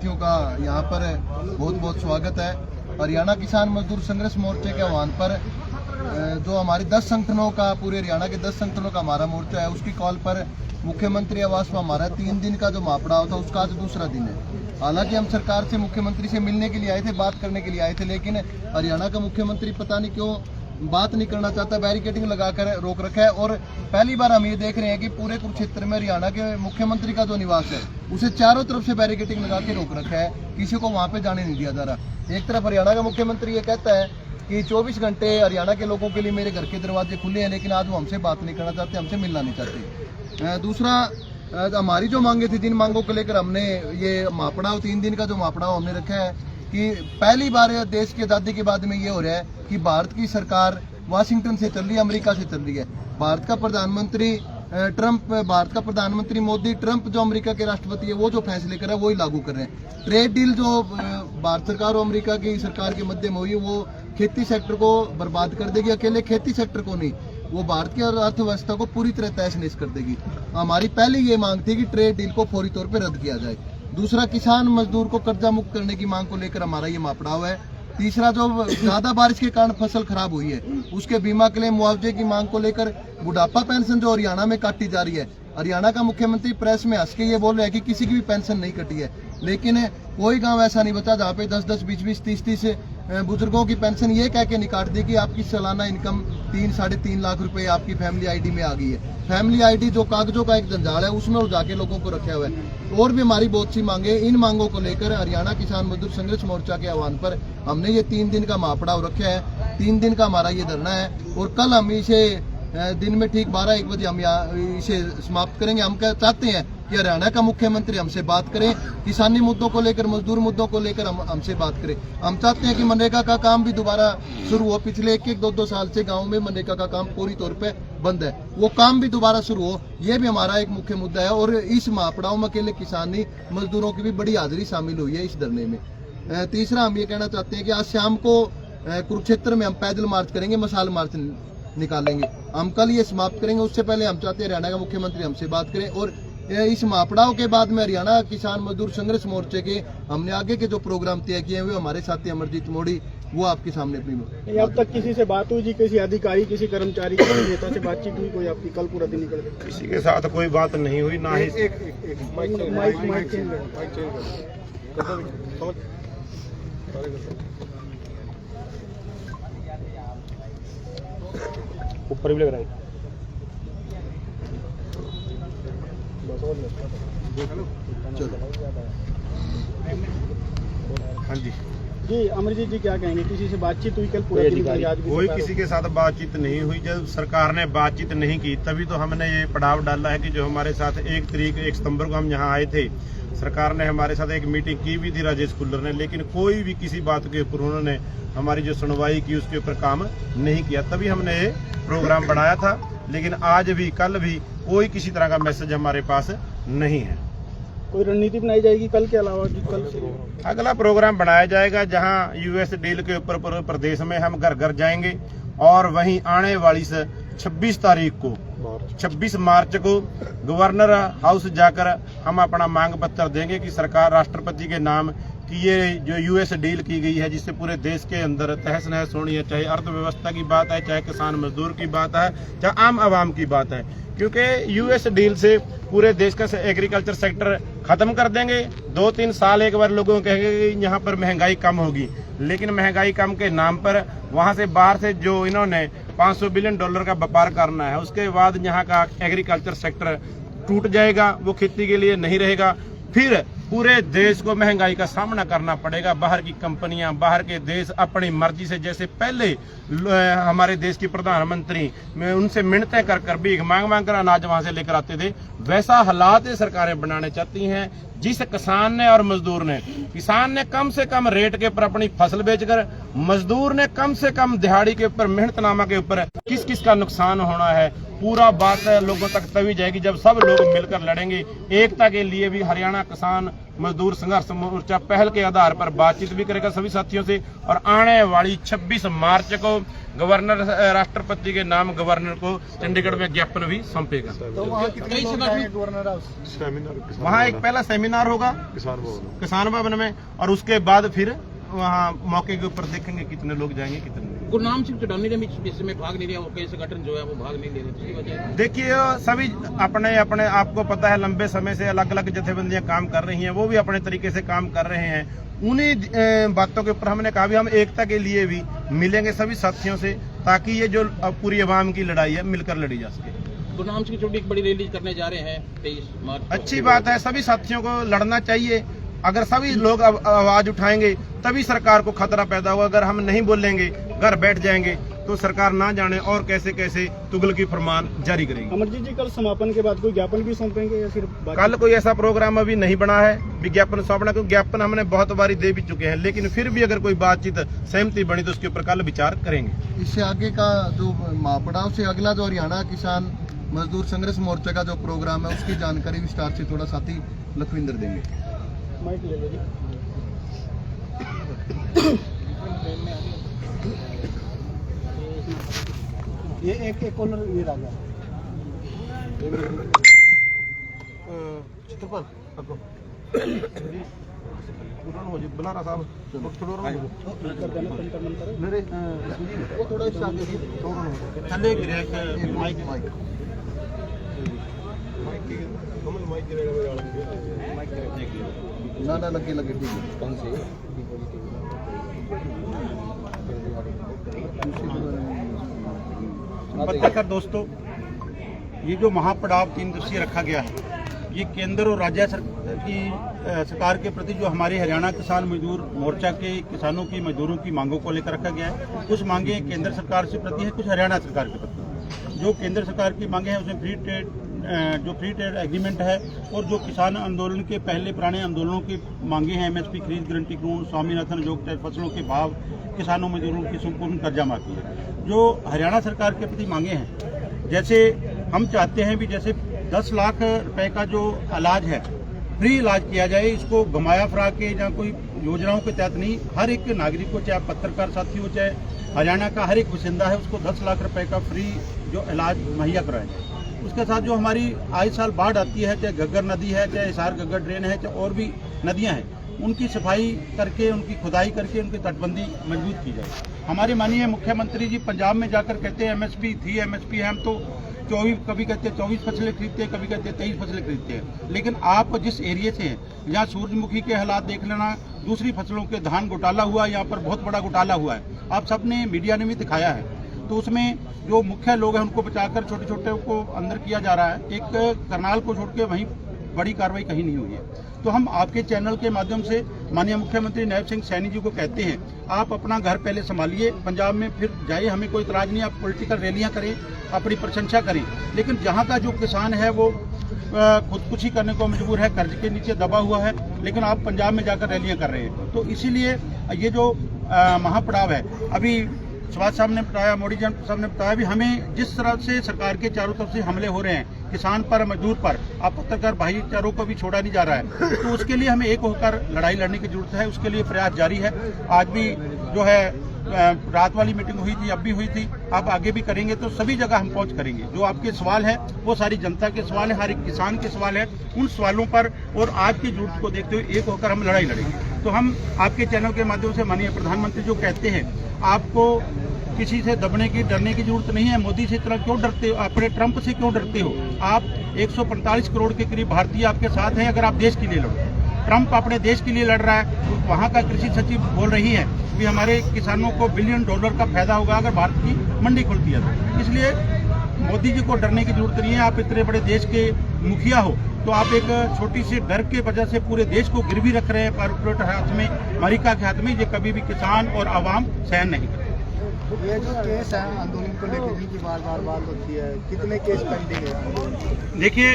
साथियों का यहाँ पर बहुत बहुत स्वागत है। हरियाणा किसान मजदूर संघर्ष मोर्चे के आह्वान पर जो हमारे 10 संगठनों का, पूरे हरियाणा के 10 संगठनों का हमारा मोर्चा है, उसकी कॉल पर मुख्यमंत्री आवास में हमारा 3 दिन का जो महापड़ाव था उसका आज दूसरा दिन है। हालांकि हम सरकार से, मुख्यमंत्री से मिलने के लिए आए थे, बात करने के लिए आए थे, लेकिन हरियाणा का मुख्यमंत्री पता नहीं क्यों बात नहीं करना चाहता, बैरिकेडिंग लगाकर रोक रखा है। और पहली बार हम ये देख रहे हैं कि पूरे कुरुक्षेत्र में हरियाणा के मुख्यमंत्री का जो निवास है उसे चारों तरफ से बैरिकेडिंग लगा के रोक रखा है, किसी को वहां पे जाने नहीं दिया जा रहा। एक तरफ हरियाणा का मुख्यमंत्री ये कहता है कि 24 घंटे हरियाणा के लोगों के लिए मेरे घर के दरवाजे खुले हैं, लेकिन आज वो हमसे बात नहीं करना चाहते, हमसे मिलना नहीं चाहते। दूसरा, हमारी जो मांगे थी, जिन मांगों को लेकर हमने ये महापड़ाव, 3 दिन का जो महापड़ाव हमने रखा है, कि पहली बार देश की आज़ादी के बाद में ये हो रहा है कि भारत की सरकार वाशिंगटन से चल रही है, अमेरिका से चल रही है। भारत का प्रधानमंत्री ट्रंप, भारत का प्रधानमंत्री मोदी, ट्रंप जो अमेरिका के राष्ट्रपति है, वो जो फैसले कर रहा है वही लागू कर रहे हैं। ट्रेड डील जो भारत सरकार और अमेरिका की सरकार के मध्य में हुई, वो खेती सेक्टर को बर्बाद कर देगी। अकेले खेती सेक्टर को नहीं, वो भारत की अर्थव्यवस्था को पूरी तरह तहस नहस कर देगी। हमारी पहली ये मांग थी कि ट्रेड डील को फौरी तौर पर रद्द किया जाए। दूसरा, किसान मजदूर को कर्जा मुक्त करने की मांग को लेकर हमारा ये महापड़ाव है। तीसरा, जो ज्यादा बारिश के कारण फसल खराब हुई है उसके बीमा क्लेम, मुआवजे की मांग को लेकर बुढ़ापा पेंशन जो हरियाणा में काटी जा रही है। हरियाणा का मुख्यमंत्री प्रेस में हंस के ये बोल रहे हैं कि किसी की भी पेंशन नहीं कटी है, लेकिन कोई गांव ऐसा नहीं बचा जहाँ पे 10-10, 20-20, 30-30 बुजुर्गों की पेंशन ये कह के निकाट दी कि आपकी सालाना इनकम 3-3.5 लाख रुपए आपकी फैमिली आईडी में आ गई है। फैमिली आईडी जो कागजों का एक जंजाल है, उसमें उलझा के लोगों को रखा हुआ है। और भी हमारी बहुत सी मांगे, इन मांगों को लेकर हरियाणा किसान मजदूर संघर्ष मोर्चा के आह्वान पर हमने ये 3 दिन का महापड़ाव रखा है। 3 दिन का हमारा ये धरना है और कल हम इसे दिन में ठीक 12-1 बजे हम इसे समाप्त करेंगे। हम चाहते हैं कि हरियाणा का मुख्यमंत्री हमसे बात करें, किसानी मुद्दों को लेकर, मजदूर मुद्दों को लेकर हमसे बात करें। हम चाहते हैं कि मनरेगा का काम भी दोबारा शुरू हो। पिछले 1-2 साल से गाँव में मनरेगा का काम पूरी तौर पे बंद है, वो काम भी दोबारा शुरू हो, ये भी हमारा एक मुख्य मुद्दा है। और इस महापड़ाव में अकेले किसानी मजदूरों की भी बड़ी हाजिरी शामिल हुई है इस धरने में। तीसरा, हम ये कहना चाहते हैं कि आज शाम को कुरुक्षेत्र में हम पैदल मार्च करेंगे, मशाल मार्च निकालेंगे। हम कल ये समाप्त करेंगे, उससे पहले हम चाहते हैं हरियाणा का मुख्यमंत्री हमसे बात करें। और इस महापड़ाव के बाद में हरियाणा किसान मजदूर संघर्ष मोर्चे के हमने आगे के जो प्रोग्राम तय किए हुए, हमारे साथी अमरजीत मोड़ी वो आपके सामने अपनी। अब तक किसी से बात हुई जी? किसी अधिकारी, किसी कर्मचारी, किसी नेता से बातचीत हुई कोई आपकी? कल पूरा दिन निकल गया, किसी के साथ कोई बात नहीं हुई, ना ही ऊपर भी लग रहा है। हाँ जी जी, अमरजीत जी क्या कहेंगे? किसी से बातचीत हुई कल पूरा दिन? आज भी कोई किसी के साथ बातचीत नहीं हुई। जब सरकार ने बातचीत नहीं की तभी तो हमने ये पड़ाव डाला है कि जो हमारे साथ 1 सितंबर को हम यहाँ आए थे, सरकार ने हमारे साथ एक मीटिंग की भी थी राजेश कुल्लर ने, लेकिन कोई भी किसी बात के ऊपर उन्होंने हमारी जो सुनवाई की उसके ऊपर काम नहीं किया। तभी हमने ये प्रोग्राम बढ़ाया था, लेकिन आज भी, कल भी कोई किसी तरह का मैसेज हमारे पास नहीं है। कोई रणनीति बनाई जाएगी कल के अलावा? कल से अगला प्रोग्राम बनाया जाएगा जहां यूएस डील के ऊपर पूरे प्रदेश में हम घर घर जाएंगे और वहीं आने वाली 26 तारीख को, 26 मार्च को गवर्नर हाउस जाकर हम अपना मांग पत्र देंगे कि सरकार, राष्ट्रपति के नाम कि ये जो यूएस डील की गई है, जिससे पूरे देश के अंदर तहस नहस होनी है, चाहे अर्थव्यवस्था की बात है, चाहे किसान मजदूर की बात है, चाहे आम आवाम की बात है, क्योंकि यूएस डील से पूरे देश का एग्रीकल्चर सेक्टर खत्म कर देंगे। 2-3 साल एक बार लोगों को कहेंगे कि यहाँ पर महंगाई कम होगी, लेकिन महंगाई कम के नाम पर वहाँ से बाहर से जो इन्होंने $500 बिलियन का व्यापार करना है, उसके बाद यहाँ का एग्रीकल्चर सेक्टर टूट जाएगा, वो खेती के लिए नहीं रहेगा। फिर पूरे देश को महंगाई का सामना करना पड़ेगा। बाहर की कंपनियां, बाहर के देश अपनी मर्जी से, जैसे पहले हमारे देश की प्रधानमंत्री में उनसे मिन्नतें कर कर, भीख मांग मांग कर अनाज वहां से लेकर आते थे, वैसा हालात सरकारें बनाने चाहती हैं। जिस किसान ने और मजदूर ने, किसान ने कम से कम रेट के ऊपर अपनी फसल बेचकर, मजदूर ने कम से कम दिहाड़ी के ऊपर, मेहनतनामा के ऊपर, किस किस का नुकसान होना है, पूरा बात लोगों तक तभी जाएगी जब सब लोग मिलकर लड़ेंगे। एकता के लिए भी हरियाणा किसान मजदूर संघर्ष मोर्चा पहल के आधार पर बातचीत भी करेगा सभी साथियों से और आने वाली 26 मार्च को गवर्नर राष्ट्रपति के नाम गवर्नर को चंडीगढ़ में ज्ञापन भी सौंपेगा। तो वहाँ कितने लोग आएंगे गवर्नर हाउस? वहाँ एक पहला सेमिनार होगा किसान भवन में और उसके बाद फिर वहाँ मौके के ऊपर देखेंगे कितने लोग जाएंगे कितने नहीं। गुरनाम सिंह चौटानी ने भी इसमें भाग नहीं लिया, वो कई संगठन जो है वो भाग नहीं ले रहे, इसकी वजह देखिए सभी अपने अपने आपको पता है लंबे समय से अलग अलग जथेबंदियां काम कर रही हैं, वो भी अपने तरीके से काम कर रहे हैं। उन्हीं बातों के ऊपर हमने कहा भी हम एकता के लिए भी मिलेंगे सभी साथियों से ताकि ये जो पूरी आवाम की लड़ाई है मिलकर लड़ी जा सके। गुरनाम सिंह चौटानी एक बड़ी रैली करने जा रहे हैं 23 मार्च को। अच्छी बात है, सभी साथियों को लड़ना चाहिए। अगर सभी लोग आवाज उठाएंगे तभी सरकार को खतरा पैदा होगा। अगर हम नहीं बोलेंगे, घर बैठ जाएंगे तो सरकार ना जाने और कैसे कैसे तुगलकी फरमान जारी करेगी। अमरजीत जी कल समापन के बाद कोई ज्ञापन भी सौंपेंगे या सिर्फ कल कोई ऐसा प्रोग्राम अभी नहीं बना है विज्ञापन सौंपना, क्योंकि ज्ञापन हमने बहुत बारी दे भी चुके हैं, लेकिन फिर भी अगर कोई बातचीत सहमति बनी तो उसके ऊपर कल विचार करेंगे। इससे आगे का जो महापड़ाव से अगला जो हरियाणा किसान मजदूर संघर्ष मोर्चा का जो प्रोग्राम है उसकी जानकारी विस्तार से थोड़ा साथी लखविंदर देंगे। माइक ले लीजिए। ये एक कॉर्नर ये रह गया। चित्रपाल बुलारा साहब वो थोड़ा ना लगे लगे ठीक है। कौन सी पत्रकार दोस्तों, ये जो महापड़ाव 3 दिवसीय रखा गया है ये केंद्र और राज्य सरकार के प्रति जो हमारे हरियाणा किसान मजदूर मोर्चा के किसानों की मजदूरों की मांगों को लेकर रखा गया है। कुछ मांगे केंद्र सरकार से प्रति है, कुछ हरियाणा सरकार के प्रति। जो केंद्र सरकार की मांगे हैं उसमें फ्री ट्रेड एग्रीमेंट है और जो किसान आंदोलन के पहले पुराने आंदोलनों की मांगे हैं MSP खरीद गारंटी कानून, स्वामीनाथन जोग फसलों के भाव, किसानों मजदूरों की संपूर्ण कर्जा माफी है। जो हरियाणा सरकार के प्रति मांगे हैं, जैसे हम चाहते हैं भी जैसे 10 लाख रुपए का जो इलाज है फ्री इलाज किया जाए, इसको गमाया फरा के या कोई योजनाओं के तहत नहीं, हर एक नागरिक को, चाहे पत्रकार साथी हो चाहे हरियाणा का हर एक बासिंदा है, उसको 10 लाख रुपए का फ्री जो इलाज मुहैया कराया जाए। उसके साथ जो हमारी आए साल बाढ़ आती है, चाहे घग्गर नदी है, चाहे हिसार घग्गर ड्रेन है, चाहे और भी नदियां हैं, उनकी सफाई करके, उनकी खुदाई करके उनकी तटबंदी मजबूत की जाए। हमारे माननीय मुख्यमंत्री जी पंजाब में जाकर कहते हैं MSP थी, MSP है, हम तो 24 कभी कहते हैं 24 फसलें खरीदते हैं, कभी कहते हैं 23 फसलें खरीदते हैं। लेकिन आप जिस एरिया से हैं, यहाँ सूरजमुखी के हालात देख लेना, दूसरी फसलों के धान घोटाला हुआ, यहाँ पर बहुत बड़ा घोटाला हुआ है, आप सबने मीडिया ने भी दिखाया है। तो उसमें जो मुख्य लोग हैं उनको बचाकर छोटे छोटे को अंदर किया जा रहा है। एक करनाल को छोड़ के वहीं बड़ी कार्रवाई कहीं नहीं हुई है। तो हम आपके चैनल के माध्यम से माननीय मुख्यमंत्री नायब सिंह सैनी जी को कहते हैं, आप अपना घर पहले संभालिए, पंजाब में फिर जाइए, हमें कोई इतराज नहीं, आप पॉलिटिकल रैलियां करें, अपनी प्रशंसा करें, लेकिन जहां का जो किसान है वो खुदकुशी करने को मजबूर है, कर्ज के नीचे दबा हुआ है, लेकिन आप पंजाब में जाकर रैलियां कर रहे हैं। तो इसीलिए ये जो महापड़ाव है, अभी सुभाष साहब ने बताया, मोदी जी साहब ने बताया भी, हमें जिस तरह से सरकार के चारों तरफ से हमले हो रहे हैं किसान पर, मजदूर पर, आप पत्रकार भाईचारों को भी छोड़ा नहीं जा रहा है, तो उसके लिए हमें एक होकर लड़ाई लड़ने की जरूरत है। उसके लिए प्रयास जारी है। आज भी जो है रात वाली मीटिंग हुई थी, अब भी हुई थी, आप आगे भी करेंगे, तो सभी जगह हम पहुंच करेंगे। जो आपके सवाल है वो सारी जनता के सवाल है, हर एक किसान के सवाल है, उन सवालों पर और आज की जरूरत को देखते हुए एक होकर हम लड़ाई लड़ेंगे। तो हम आपके चैनल के माध्यम से माननीय प्रधानमंत्री जो कहते हैं, आपको किसी से दबने की, डरने की जरूरत नहीं है। मोदी से इतना क्यों डरते हो, अपने ट्रंप से क्यों डरते हो? आप 145 करोड़ के करीब भारतीय आपके साथ हैं, अगर आप देश के लिए लड़ो। ट्रंप अपने देश के लिए लड़ रहा है, तो वहाँ का कृषि सचिव बोल रही है कि हमारे किसानों को $1 बिलियन का फायदा होगा अगर भारत की मंडी खुलती है। तो इसलिए मोदी जी को डरने की जरूरत नहीं है। आप इतने बड़े देश के मुखिया हो, तो आप एक छोटी सी डर के वजह से पूरे देश को गिरवी रख रहे हैं कॉर्पोरेट हाथ में, अमेरिका के हाथ में। ये कभी भी किसान और आवाम सहन नहीं करें। ये जो केस है आंदोलन को लेकर जिनकी बार बात होती है, कितने केस पेंडिंग है? देखिए,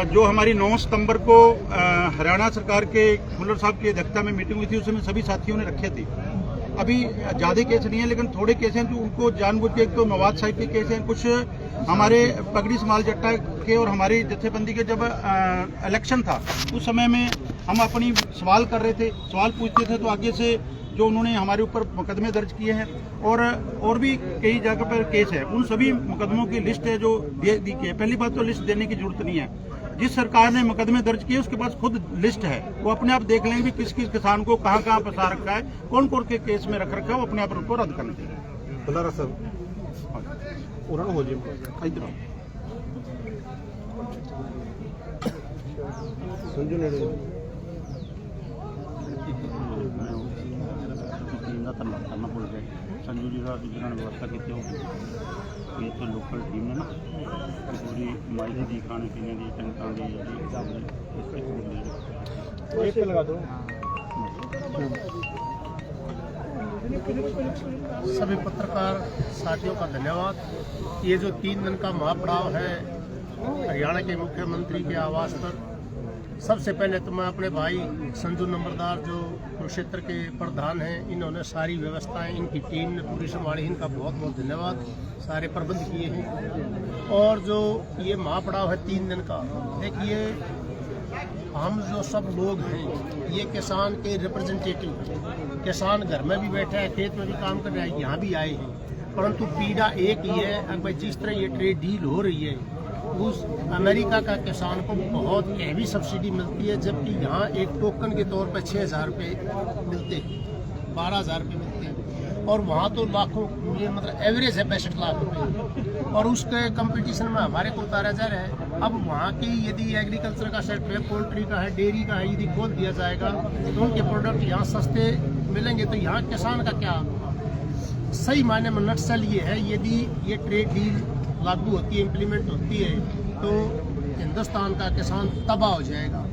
जो हमारी 9 सितंबर को हरियाणा सरकार के खुल्लर साहब की अध्यक्षता में मीटिंग हुई थी, उसमें सभी साथियों ने रखे थे। अभी ज़्यादा केस नहीं है, लेकिन थोड़े केस हैं जो उनको जानबूझ के, एक तो मवाद साहिब के केस हैं, कुछ हमारे पगड़ी समाल जट्टा के और हमारी जत्थेबंदी के जब इलेक्शन था उस समय में हम अपनी सवाल कर रहे थे, सवाल पूछते थे तो आगे से जो उन्होंने हमारे ऊपर मुकदमे दर्ज किए हैं और भी कई जगह पर केस है, उन सभी मुकदमों की लिस्ट है जो दे दी है। पहली बात तो लिस्ट देने की जरूरत नहीं है। जिस सरकार ने मुकदमे दर्ज किए उसके पास खुद लिस्ट है, वो अपने आप देख लेंगे किस किस किसान को कहाँ कहाँ फंसा रखा है, कौन कौन के केस में रख रखा है, वो अपने आप उनको रद्द करना चाहिए। बुलारा साहब उन्होंने हो जाए इधर संजू ने टीम का धन्यवाद करना भुल गए। संजू जी का जिन्होंने व्यवस्था की होगी, ये तो लोकल टीम है ना, पूरी माइले की खाने पीने की टंका की लगा दो। सभी पत्रकार साथियों का धन्यवाद। ये जो 3 दिन का महापड़ाव है हरियाणा के मुख्यमंत्री के आवास पर, सबसे पहले तो मैं अपने भाई संजू नंबरदार जो कुरुक्षेत्र के प्रधान हैं, इन्होंने सारी व्यवस्थाएं, इनकी टीम ने पूरी संभाली, इनका बहुत बहुत धन्यवाद। सारे प्रबंध किए हैं। और जो ये महापड़ाव है 3 दिन का, देखिए हम जो सब लोग हैं ये किसान के रिप्रेजेंटेटिव हैं। किसान घर में भी बैठे हैं, खेत में भी काम कर रहे हैं, यहाँ भी आए हैं, परंतु पीड़ा एक ही है। अगर जिस तरह ये ट्रेड डील हो रही है, उस अमेरिका का किसान को बहुत हैवी सब्सिडी मिलती है, जबकि यहाँ एक टोकन के तौर पर 6,000 रुपये मिलते हैं, 12,000 रुपये मिलते हैं, और वहाँ तो लाखों, ये मतलब एवरेज है 65 लाख रुपये, और उसके कंपटीशन में हमारे को उतारा जा रहा है। अब वहाँ की यदि एग्रीकल्चर का सेक्टर है, पोल्ट्री का है, डेयरी का है, यदि खोल दिया जाएगा तो उनके प्रोडक्ट यहाँ सस्ते मिलेंगे, तो यहाँ किसान का क्या सही मायने में नटसल ये है, यदि ये ट्रेड डील लागू होती है, इम्प्लीमेंट होती है, तो हिंदुस्तान का किसान तबाह हो जाएगा।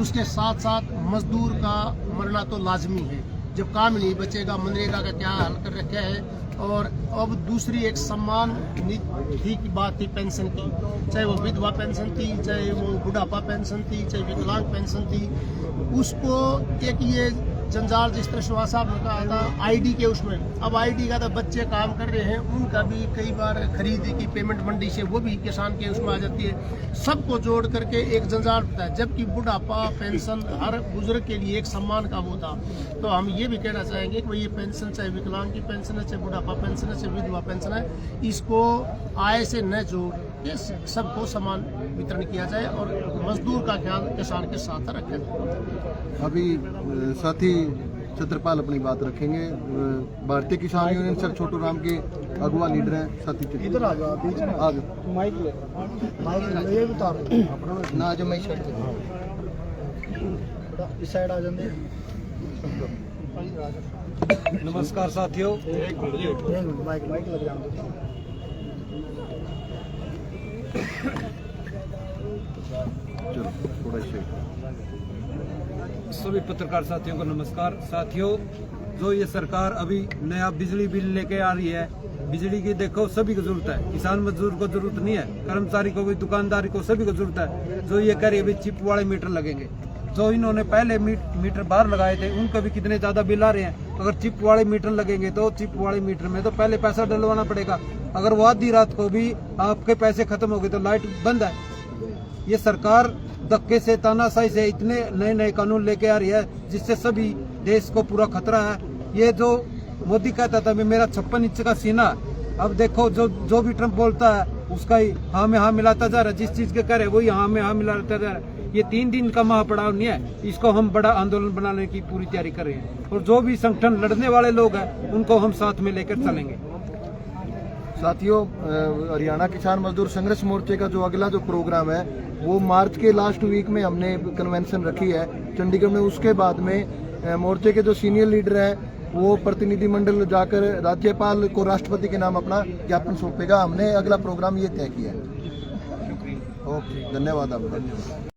उसके साथ साथ मजदूर का मरना तो लाजमी है, जब काम नहीं बचेगा। मनरेगा का क्या हाल कर रखा है। और अब दूसरी एक सम्मान निधि की बात थी पेंशन की, चाहे वो विधवा पेंशन थी, चाहे वो बुढ़ापा पेंशन थी, चाहे विकलांग पेंशन थी, उसको एक ये जंजाल जिस तरह सुहा साहब ने कहा था आईडी के उसमें, अब आईडी का तो बच्चे काम कर रहे हैं, उनका भी कई बार खरीद की पेमेंट मंडी से वो भी किसान के उसमें आ जाती है। सबको जोड़ करके एक जंजाल होता है, जबकि बुढ़ापा पेंशन हर बुजुर्ग के लिए एक सम्मान का वो था। तो हम ये भी कहना चाहेंगे कि ये पेंशन, चाहे विकलांग की पेंशन है, चाहे बुढ़ापा पेंशन है, चाहे विधवा पेंशन है, इसको आय से न जोड़ के सबको समान वितरण किया जाए और मजदूर का ख्याल किसान के साथ रखा जाए। अभी साथी छत्रपाल अपनी बात रखेंगे। भारतीय किसान यूनियन सर छोटू राम के अगुवा लीडर हैं साथी। इधर आ जाओ, बीच में आ जाओ, माइक ये बता ना जो मैं इस साइड आ जाते। नमस्कार साथियों, माइक लग जाओ। चलो थोड़ा सभी पत्रकार साथियों को नमस्कार। साथियों, जो ये सरकार अभी नया बिजली बिल लेके आ रही है, बिजली की देखो सभी को जरूरत है, किसान मजदूर को जरूरत नहीं है, कर्मचारी को भी, दुकानदारी को, सभी को जरूरत है। जो ये कह रही है अभी चिप वाले मीटर लगेंगे, जो इन्होंने पहले मीटर बाहर लगाए थे उनको भी कितने ज्यादा बिल आ रहे हैं। अगर चिप वाले मीटर लगेंगे तो चिप वाले मीटर में तो पहले पैसा डलवाना पड़ेगा। अगर वो आधी रात को भी आपके पैसे खत्म हो गए तो लाइट बंद है। ये सरकार धक्के से, तानाशाही से इतने नए नए कानून लेके आ रही है जिससे सभी देश को पूरा खतरा है। ये जो मोदी कहता था मेरा 56 इंच का सीना, अब देखो जो भी ट्रम्प बोलता है उसका ही हाँ में हाँ मिलाता जा रहा है, जिस चीज के करे वही हाँ में हाँ मिलाता जा रहा है। ये 3 दिन का महापड़ाव नहीं है, इसको हम बड़ा आंदोलन बनाने की पूरी तैयारी कर रहे हैं और जो भी संगठन लड़ने वाले लोग हैं उनको हम साथ में लेकर चलेंगे। साथियों, हरियाणा किसान मजदूर संघर्ष मोर्चे का जो अगला जो प्रोग्राम है वो मार्च के लास्ट वीक में हमने कन्वेंशन रखी है चंडीगढ़ में। उसके बाद में मोर्चे के जो सीनियर लीडर हैं वो प्रतिनिधिमंडल जाकर राज्यपाल को राष्ट्रपति के नाम अपना ज्ञापन सौंपेगा। हमने अगला प्रोग्राम ये तय किया है। ओके, धन्यवाद आपका।